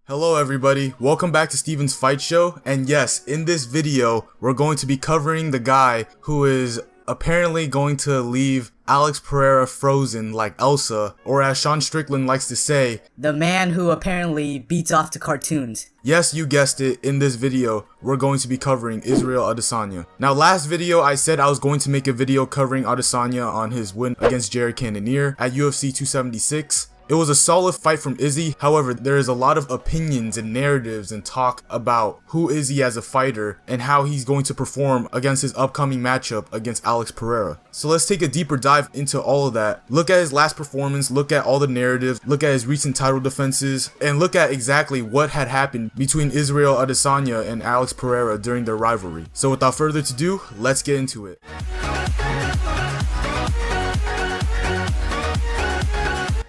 Hello everybody, welcome back to Steven's Fight Show, and yes, in this video, we're going to be covering the guy who is apparently going to leave Alex Pereira frozen like Elsa, or as Sean Strickland likes to say, the man who apparently beats off to cartoons. Yes, you guessed it, in this video, we're going to be covering Israel Adesanya. Now, last video, I said I was going to make a video covering Adesanya on his win against Jared Cannonier at UFC 276. It was a solid fight from Izzy, however, there is a lot of opinions and narratives and talk about who Izzy as a fighter and how he's going to perform against his upcoming matchup against Alex Pereira. So let's take a deeper dive into all of that. Look at his last performance, look at all the narratives, look at his recent title defenses, and look at exactly what had happened between Israel Adesanya and Alex Pereira during their rivalry. So without further ado, let's get into it.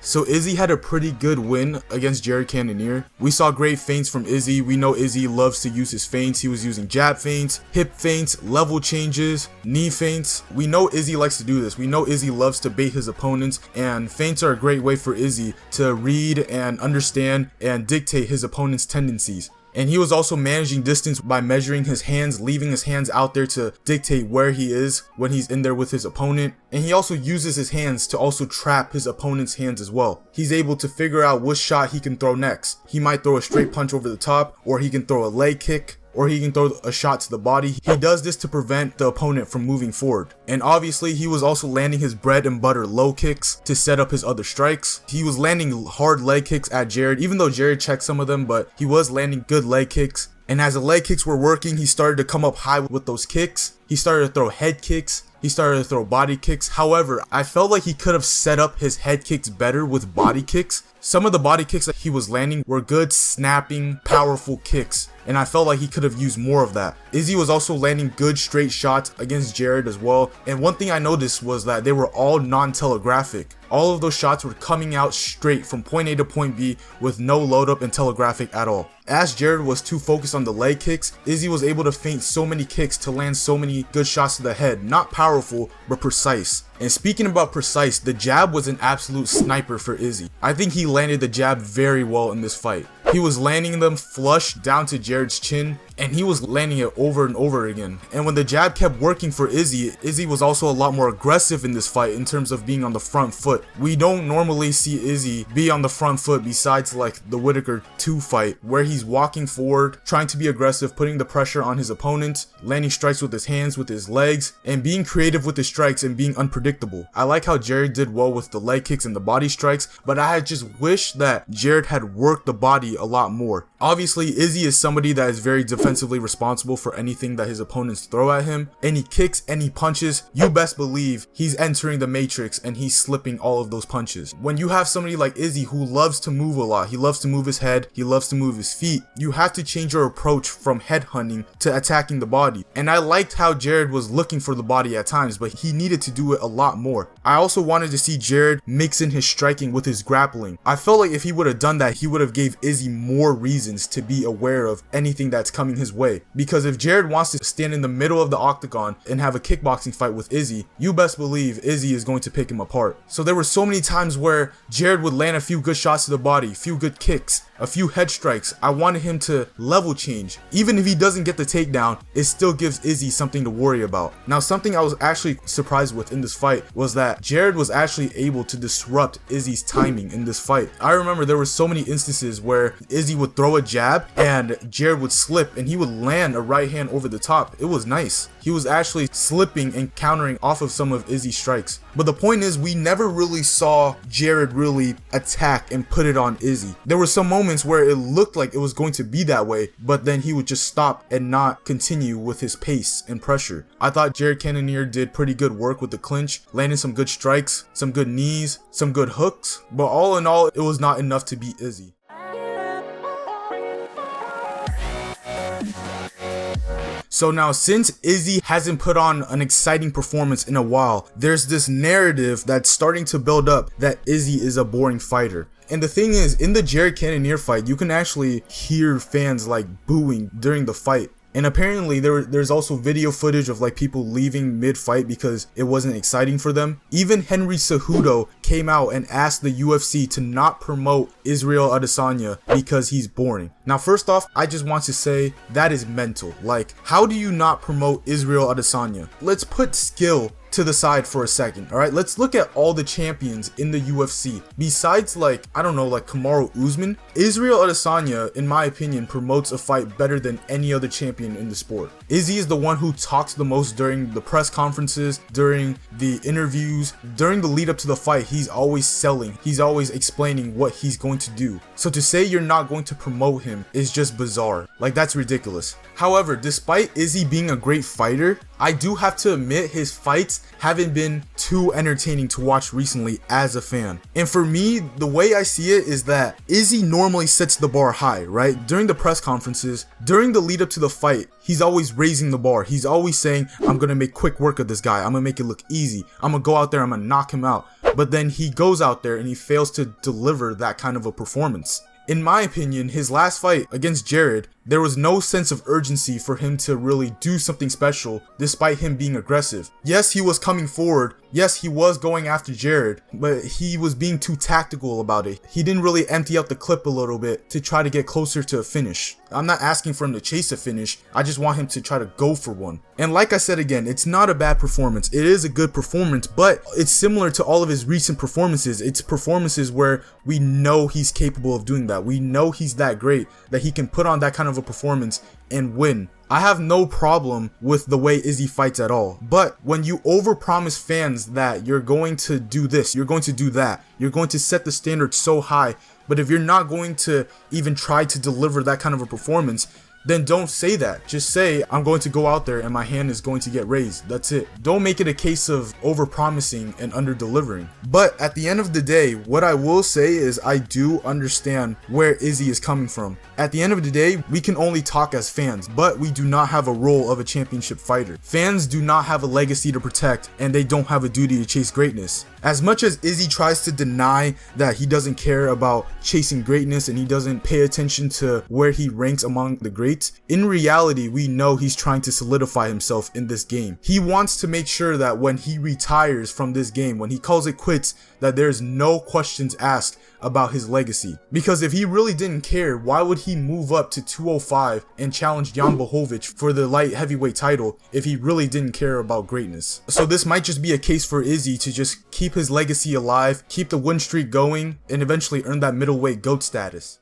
So Izzy had a pretty good win against Jared Cannonier. We saw great feints from Izzy. We know Izzy loves to use his feints. He was using jab feints, hip feints, level changes, knee feints. We know Izzy likes to do this. We know Izzy loves to bait his opponents, and feints are a great way for Izzy to read and understand and dictate his opponent's tendencies. And he was also managing distance by measuring his hands, leaving his hands out there to dictate where he is when he's in there with his opponent. And he also uses his hands to also trap his opponent's hands as well. He's able to figure out which shot he can throw next. He might throw a straight punch over the top, or he can throw a leg kick, or he can throw a shot to the body. He does this to prevent the opponent from moving forward. And obviously, he was also landing his bread and butter low kicks to set up his other strikes. He was landing hard leg kicks at Jared, even though Jared checked some of them, but he was landing good leg kicks. And as the leg kicks were working, he started to come up high with those kicks. He started to throw head kicks. He started to throw body kicks. However, I felt like he could have set up his head kicks better with body kicks. Some of the body kicks that he was landing were good, snapping, powerful kicks, and I felt like he could have used more of that. Izzy was also landing good straight shots against Jared as well, and one thing I noticed was that they were all non-telegraphic. All of those shots were coming out straight from point A to point B with no load up and telegraphic at all. As Jared was too focused on the leg kicks, Izzy was able to feint so many kicks to land so many good shots to the head. Not powerful, but precise. And speaking about precise, the jab was an absolute sniper for Izzy. I think he landed the jab very well in this fight. He was landing them flush down to Jared's chin, and he was landing it over and over again. And when the jab kept working for Izzy, Izzy was also a lot more aggressive in this fight in terms of being on the front foot. We don't normally see Izzy be on the front foot besides like the Whitaker 2 fight, where he's walking forward, trying to be aggressive, putting the pressure on his opponent, landing strikes with his hands, with his legs, and being creative with his strikes and being unpredictable. I like how Jared did well with the leg kicks and the body strikes, but I had just wished that Jared had worked the body a lot more. Obviously, Izzy is somebody that is very defensively responsible for anything that his opponents throw at him. Any kicks, any punches, you best believe he's entering the matrix and he's slipping all of those punches. When you have somebody like Izzy who loves to move a lot, he loves to move his head, he loves to move his feet, you have to change your approach from head hunting to attacking the body. And I liked how Jared was looking for the body at times, but he needed to do it a lot more. I also wanted to see Jared mix in his striking with his grappling. I felt like if he would have done that, he would have gave Izzy more reasons to be aware of anything that's coming his way. Because if Jared wants to stand in the middle of the octagon and have a kickboxing fight with Izzy, you best believe Izzy is going to pick him apart. So there were so many times where Jared would land a few good shots to the body, a few good kicks, a few head strikes. I wanted him to level change. Even if he doesn't get the takedown, it still gives Izzy something to worry about. Now, something I was actually surprised with in this fight was that Jared was actually able to disrupt Izzy's timing in this fight. I remember there were so many instances where Izzy would throw a jab and Jared would slip and he would land a right hand over the top. It was nice. He was actually slipping and countering off of some of Izzy's strikes. But the point is, we never really saw Jared really attack and put it on Izzy. There were some moments where it looked like it was going to be that way, but then he would just stop and not continue with his pace and pressure. I thought Jared Cannonier did pretty good work with the clinch, landing some good strikes, some good knees, some good hooks, but all in all, it was not enough to beat Izzy. So now, since Izzy hasn't put on an exciting performance in a while, there's this narrative that's starting to build up that Izzy is a boring fighter. And the thing is, in the Jared Cannonier fight, you can actually hear fans like booing during the fight. And apparently there's also video footage of like people leaving mid-fight because it wasn't exciting for them. Even Henry Cejudo came out and asked the UFC to not promote Israel Adesanya because he's boring. Now, first off, I just want to say that is mental. Like, how do you not promote Israel Adesanya? Let's put skill to the side for a second. All right, let's look at all the champions in the UFC. Besides, like, I don't know, like Kamaru Usman, Israel Adesanya, in my opinion, promotes a fight better than any other champion in the sport. Izzy is the one who talks the most during the press conferences, during the interviews, during the lead up to the fight. He's always selling. He's always explaining what he's going to do. So to say you're not going to promote him is just bizarre. Like, that's ridiculous. However, despite Izzy being a great fighter, I do have to admit his fights haven't been too entertaining to watch recently as a fan. And for me, the way I see it is that Izzy normally sets the bar high, right? During the press conferences, during the lead up to the fight, he's always raising the bar. He's always saying, I'm gonna make quick work of this guy. I'm gonna make it look easy. I'm gonna go out there, I'm gonna knock him out. But then he goes out there and he fails to deliver that kind of a performance. In my opinion, his last fight against Jared, there was no sense of urgency for him to really do something special despite him being aggressive. Yes, he was coming forward. Yes, he was going after Jared, but he was being too tactical about it. He didn't really empty out the clip a little bit to try to get closer to a finish. I'm not asking for him to chase a finish. I just want him to try to go for one. And like I said again, it's not a bad performance. It is a good performance, but it's similar to all of his recent performances. It's performances where we know he's capable of doing that. We know he's that great, that he can put on that kind of a performance and win. I have no problem with the way Izzy fights at all. But when you overpromise fans that you're going to do this, you're going to do that, you're going to set the standard so high, but if you're not going to even try to deliver that kind of a performance, then don't say that. Just say, I'm going to go out there and my hand is going to get raised. That's it. Don't make it a case of over-promising and under-delivering. But at the end of the day, what I will say is I do understand where Izzy is coming from. At the end of the day, we can only talk as fans, but we do not have a role of a championship fighter. Fans do not have a legacy to protect, and they don't have a duty to chase greatness. As much as Izzy tries to deny that he doesn't care about chasing greatness and he doesn't pay attention to where he ranks among the greats, in reality, we know he's trying to solidify himself in this game. He wants to make sure that when he retires from this game, when he calls it quits, that there's no questions asked about his legacy. Because if he really didn't care, why would he move up to 205 and challenge Jan Blachowicz for the light heavyweight title if he really didn't care about greatness? So this might just be a case for Izzy to just keep his legacy alive, keep the win streak going, and eventually earn that middleweight GOAT status.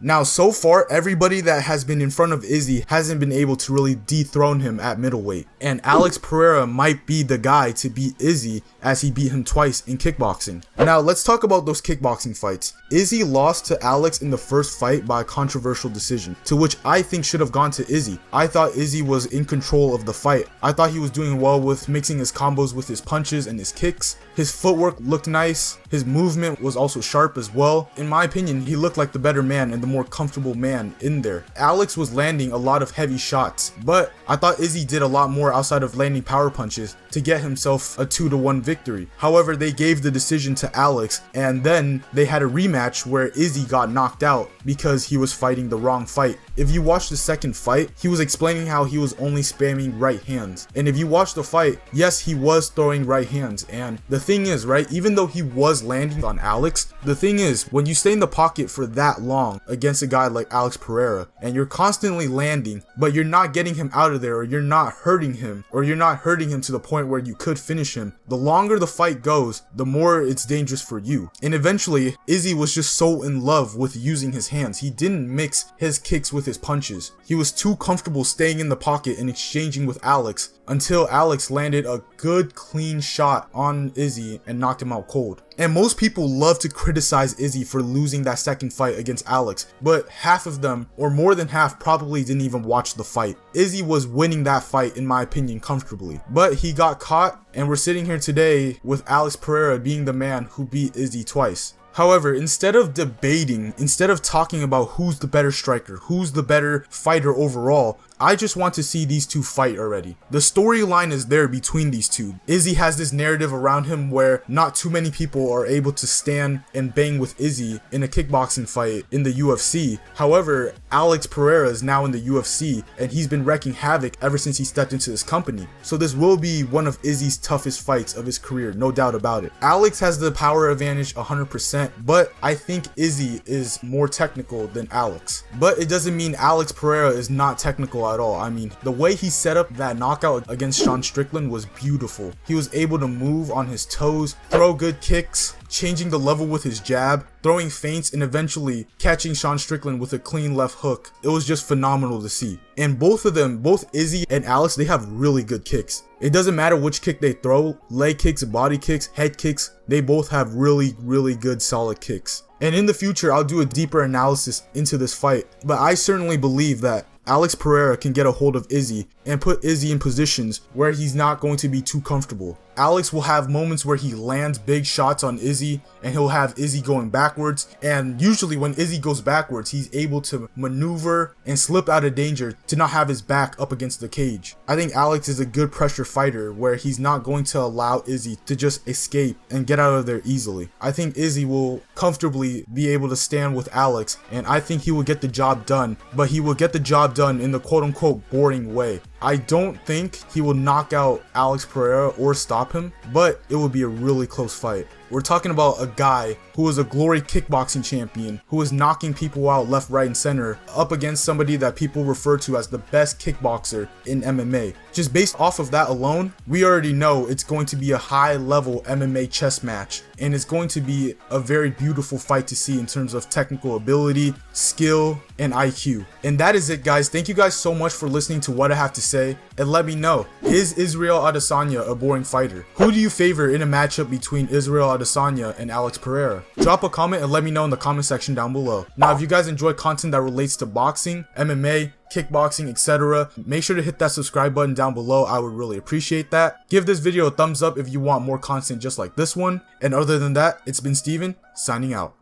Now, so far, everybody that has been in front of Izzy hasn't been able to really dethrone him at middleweight. And Alex Pereira might be the guy to beat Izzy as he beat him twice in kickboxing. Now, let's talk about those kickboxing fights. Izzy lost to Alex in the first fight by a controversial decision, to which I think should have gone to Izzy. I thought Izzy was in control of the fight. I thought he was doing well with mixing his combos with his punches and his kicks. His footwork looked nice. His movement was also sharp as well. In my opinion, he looked like the better man and the more comfortable man in there. Alex was landing a lot of heavy shots, but I thought Izzy did a lot more outside of landing power punches to get himself a 2-1 victory. However, they gave the decision to Alex, and then they had a rematch where Izzy got knocked out because he was fighting the wrong fight. If you watch the second fight, he was explaining how he was only spamming right hands. And if you watch the fight, yes, he was throwing right hands. And the thing is, right, even though he was landing on Alex, the thing is, when you stay in the pocket for that long against a guy like Alex Pereira, and you're constantly landing, but you're not getting him out of there, or you're not hurting him, to the point where you could finish him, the longer the fight goes, the more it's dangerous for you. And eventually, Izzy was just so in love with using his hands. He didn't mix his kicks with his punches. He was too comfortable staying in the pocket and exchanging with Alex until Alex landed a good clean shot on Izzy and knocked him out cold. And most people love to criticize Izzy for losing that second fight against Alex, but half of them, or more than half, probably didn't even watch the fight. Izzy was winning that fight, in my opinion, comfortably. But he got caught, and we're sitting here today with Alex Pereira being the man who beat Izzy twice. However, instead of debating, instead of talking about who's the better striker, who's the better fighter overall, I just want to see these two fight already. The storyline is there between these two. Izzy has this narrative around him where not too many people are able to stand and bang with Izzy in a kickboxing fight in the UFC. However, Alex Pereira is now in the UFC and he's been wreaking havoc ever since he stepped into this company. So this will be one of Izzy's toughest fights of his career, no doubt about it. Alex has the power advantage 100%, but I think Izzy is more technical than Alex. But it doesn't mean Alex Pereira is not technical at all. I mean, the way he set up that knockout against Sean Strickland was beautiful. He was able to move on his toes, throw good kicks, changing the level with his jab, throwing feints, and eventually catching Sean Strickland with a clean left hook. It was just phenomenal to see. And both of them, both Izzy and Alex, they have really good kicks. It doesn't matter which kick they throw, leg kicks, body kicks, head kicks, they both have really good solid kicks. And in the future, I'll do a deeper analysis into this fight, but I certainly believe that Alex Pereira can get a hold of Izzy and put Izzy in positions where he's not going to be too comfortable. Alex will have moments where he lands big shots on Izzy and he'll have Izzy going backwards, and usually when Izzy goes backwards, he's able to maneuver and slip out of danger to not have his back up against the cage. I think Alex is a good pressure fighter where he's not going to allow Izzy to just escape and get out of there easily. I think Izzy will comfortably be able to stand with Alex, and I think he will get the job done, but he will get the job done in the quote-unquote boring way. I don't think he will knock out Alex Pereira or stop him, but it will be a really close fight. We're talking about a guy who was a glory kickboxing champion, who was knocking people out left, right, and center, up against somebody that people refer to as the best kickboxer in MMA. Just based off of that alone, we already know it's going to be a high-level MMA chess match, and it's going to be a very beautiful fight to see in terms of technical ability, skill, and IQ. And that is it, guys. Thank you guys so much for listening to what I have to say, and let me know, is Israel Adesanya a boring fighter? Who do you favor in a matchup between Israel Adesanya and Alex Pereira? Drop a comment and let me know in the comment section down below. Now, if you guys enjoy content that relates to boxing, MMA, kickboxing, etc., make sure to hit that subscribe button down below. I would really appreciate that. Give this video a thumbs up if you want more content just like this one. And other than that, it's been Steven, signing out.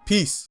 Peace.